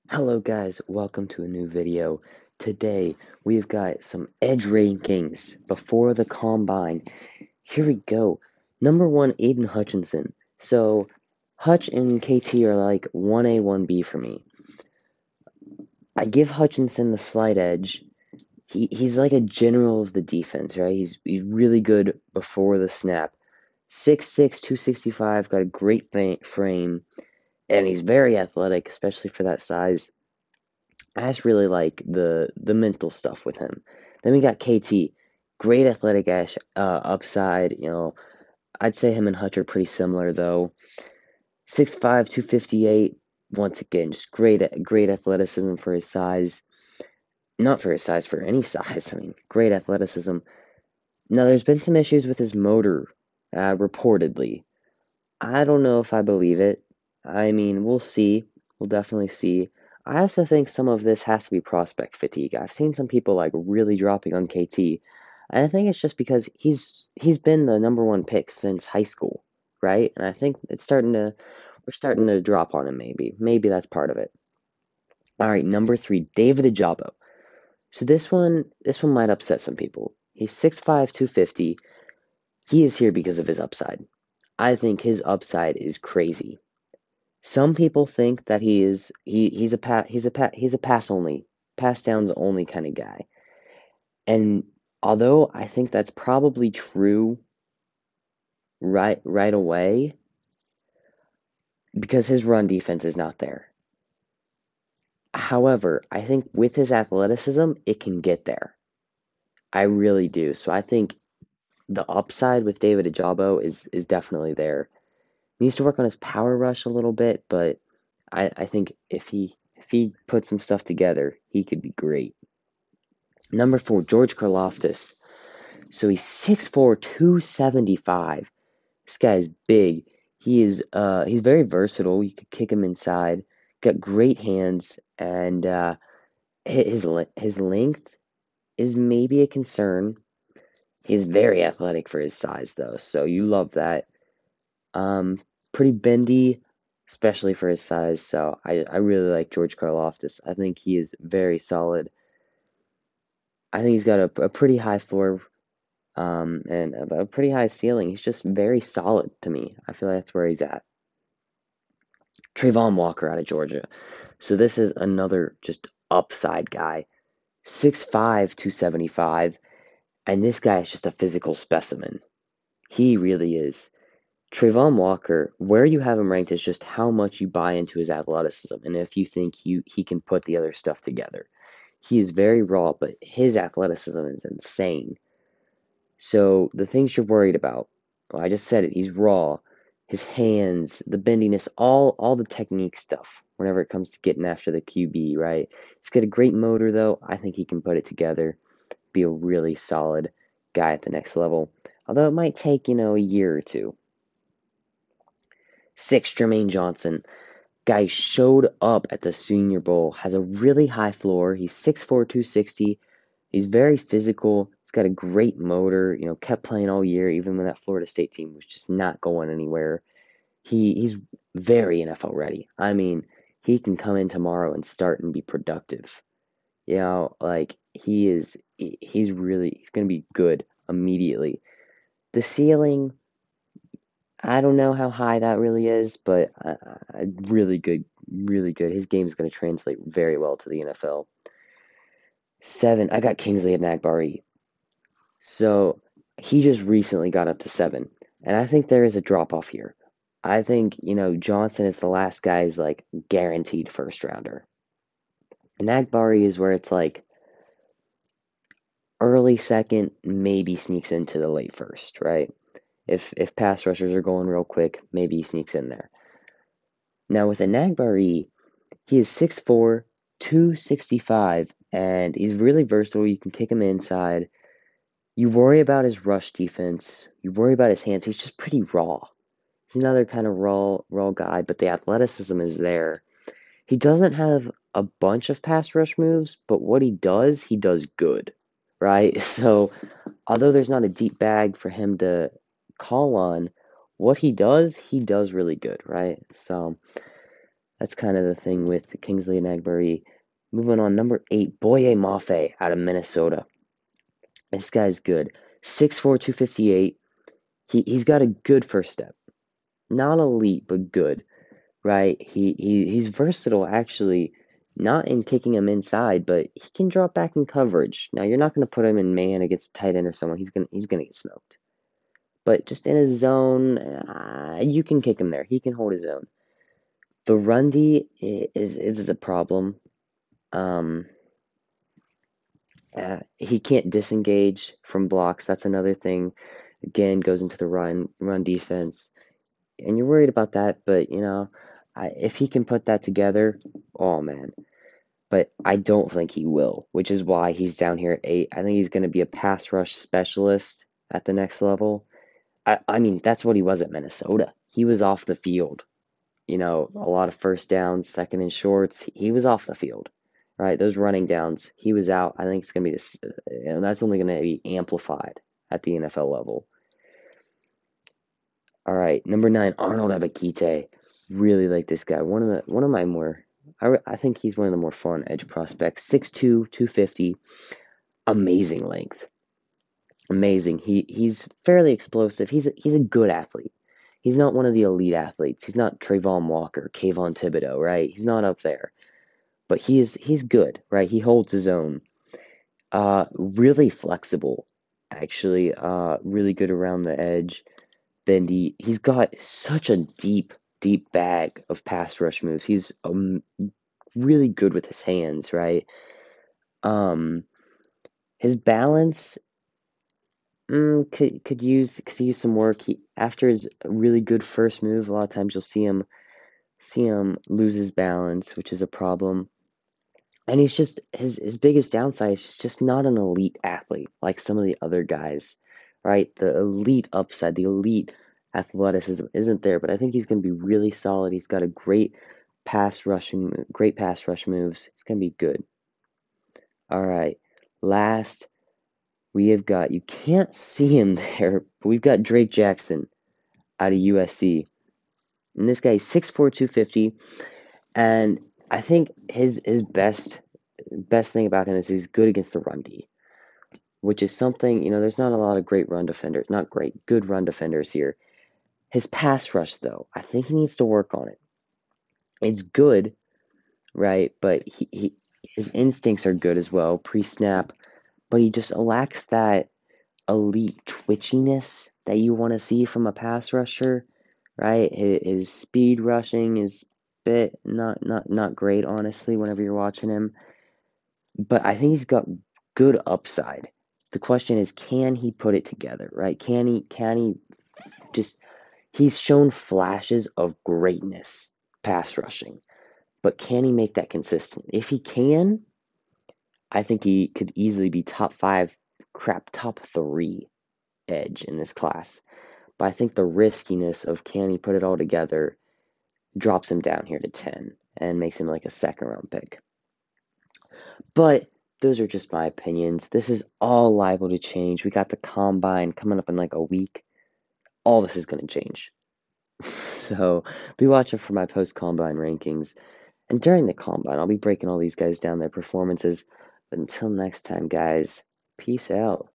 Hello guys, welcome to a new video. Today we've got some edge rankings before the combine. Here we go. Number one, Aiden Hutchinson. So Hutch and KT are like 1A, 1B for me. I give Hutchinson the slight edge. He's like a general of the defense, right? He's really good before the snap. 6'6", 265, got a great frame, and he's very athletic, especially for that size. I just really like the mental stuff with him. Then we got KT, great athletic upside. I'd say him and Hutch are pretty similar though. 6'5", 258. Once again, just great athleticism for his size. Not for his size, for any size. I mean, great athleticism. Now, there's been some issues with his motor, reportedly. I don't know if I believe it. I mean, we'll see. We'll definitely see. I also think some of this has to be prospect fatigue. I've seen some people like really dropping on KT, and I think it's just because he's been the number one pick since high school, right? And I think we're starting to drop on him maybe. Maybe that's part of it. All right, number three, David Ajabo. So this one might upset some people. He's 6'5", 250. He is here because of his upside. I think his upside is crazy. Some people think that he's a pass downs only kind of guy. And although I think that's probably true right away because his run defense is not there. However, I think with his athleticism, it can get there. I really do. So I think the upside with David Ajabo is definitely there. He needs to work on his power rush a little bit, but I think if he puts some stuff together, he could be great. Number four, George Karlaftis. So he's 6'4", 275. This guy's big. He's very versatile. You could kick him inside. Got great hands, and his length is maybe a concern. He's very athletic for his size, though, so you love that. Pretty bendy, especially for his size. So I really like George Karlaftis. I think he is very solid. I think he's got a pretty high floor, and a pretty high ceiling. He's just very solid to me. I feel like that's where he's at. Trayvon Walker out of Georgia. So this is another just upside guy. 6'5", 275, and this guy is just a physical specimen. He really is. Trayvon Walker, where you have him ranked is just how much you buy into his athleticism and if you think he can put the other stuff together. He is very raw, but his athleticism is insane. So the things you're worried about, well, I just said it, he's raw. His hands, the bendiness, all the technique stuff whenever it comes to getting after the QB, right? He's got a great motor though. I think he can put it together, be a really solid guy at the next level. Although it might take, a year or two. 6, Jermaine Johnson. Guy showed up at the Senior Bowl, has a really high floor. He's 6'4", 260. He's very physical. He's got a great motor, kept playing all year, even when that Florida State team was just not going anywhere. He's very NFL ready. I mean, he can come in tomorrow and start and be productive. He's going to be good immediately. The ceiling, I don't know how high that really is, but really good, really good. His game is going to translate very well to the NFL. 7, I got Kingsley Enagbare. So he just recently got up to 7, and I think there is a drop off here. I think Johnson is the last guy's like guaranteed first rounder. Enagbare is where it's like early second, maybe sneaks into the late first, right? If pass rushers are going real quick, maybe he sneaks in there. Now with Enagbare, he is 6'4", 265, and he's really versatile. You can kick him inside. You worry about his rush defense. You worry about his hands. He's just pretty raw. He's another kind of raw guy, but the athleticism is there. He doesn't have a bunch of pass rush moves, but what he does good, right? So although there's not a deep bag for him to call on, what he does really good, right? So That's kind of the thing with Kingsley Enagbare. Moving on, number 8, Boye Mafe out of Minnesota. This guy's good. 6'4", 258. He's got a good first step. Not elite, but good, right? He's versatile, actually. Not in kicking him inside, but he can drop back in coverage. Now you're not going to put him in man against tight end or someone. He's gonna get smoked. But just in his zone, you can kick him there. He can hold his own. The run D is a problem. Um, he can't disengage from blocks. That's another thing. Again, goes into the run defense, and you're worried about that. But if he can put that together, oh man. But I don't think he will, which is why he's down here at 8. I think he's going to be a pass rush specialist at the next level. I mean, that's what he was at Minnesota. He was off the field. A lot of first downs, second and shorts. He was off the field, right? Those running downs, he was out. I think it's going to be this, and that's only going to be amplified at the NFL level. All right, number 9, Arnold Ebiketie. Really like this guy. One of my more, I think he's one of the more fun edge prospects. 6'2", 250. Amazing length. Amazing. He's fairly explosive. He's a good athlete. He's not one of the elite athletes. He's not Trayvon Walker, Kayvon Thibodeau, right? He's not up there. But he's good, right? He holds his own. Really flexible, actually. Really good around the edge. Bendy. He's got such a deep bag of pass rush moves. He's really good with his hands, right? His balance could use some work. After his really good first move, a lot of times you'll see him lose his balance, which is a problem. And he's just his biggest downside is he's just not an elite athlete like some of the other guys, right? The elite upside, the elite athleticism isn't there, but I think he's going to be really solid. He's got a great pass rush moves. He's going to be good. All right. Last, we have got, you can't see him there, but we've got Drake Jackson out of USC. And this guy is 6'4", 250. And I think his best thing about him is he's good against the run D, which is something, there's not a lot of great run defenders, not great, good run defenders here. His pass rush, though, I think he needs to work on it. It's good, right? But his instincts are good as well, pre-snap, but he just lacks that elite twitchiness that you want to see from a pass rusher, right? His speed rushing is bit not great, honestly, whenever you're watching him. But I think he's got good upside. The question is, can he put it together, right? Can he just, he's shown flashes of greatness pass rushing, but can he make that consistent? If he can, I think he could easily be top 3 edge in this class. But I think the riskiness of can he put it all together drops him down here to 10 and makes him like a second round pick. But those are just my opinions. This is all liable to change. We got the combine coming up in like a week. All this is going to change. So be watching for my post combine rankings. And during the combine, I'll be breaking all these guys down, their performances. But until next time, guys, peace out.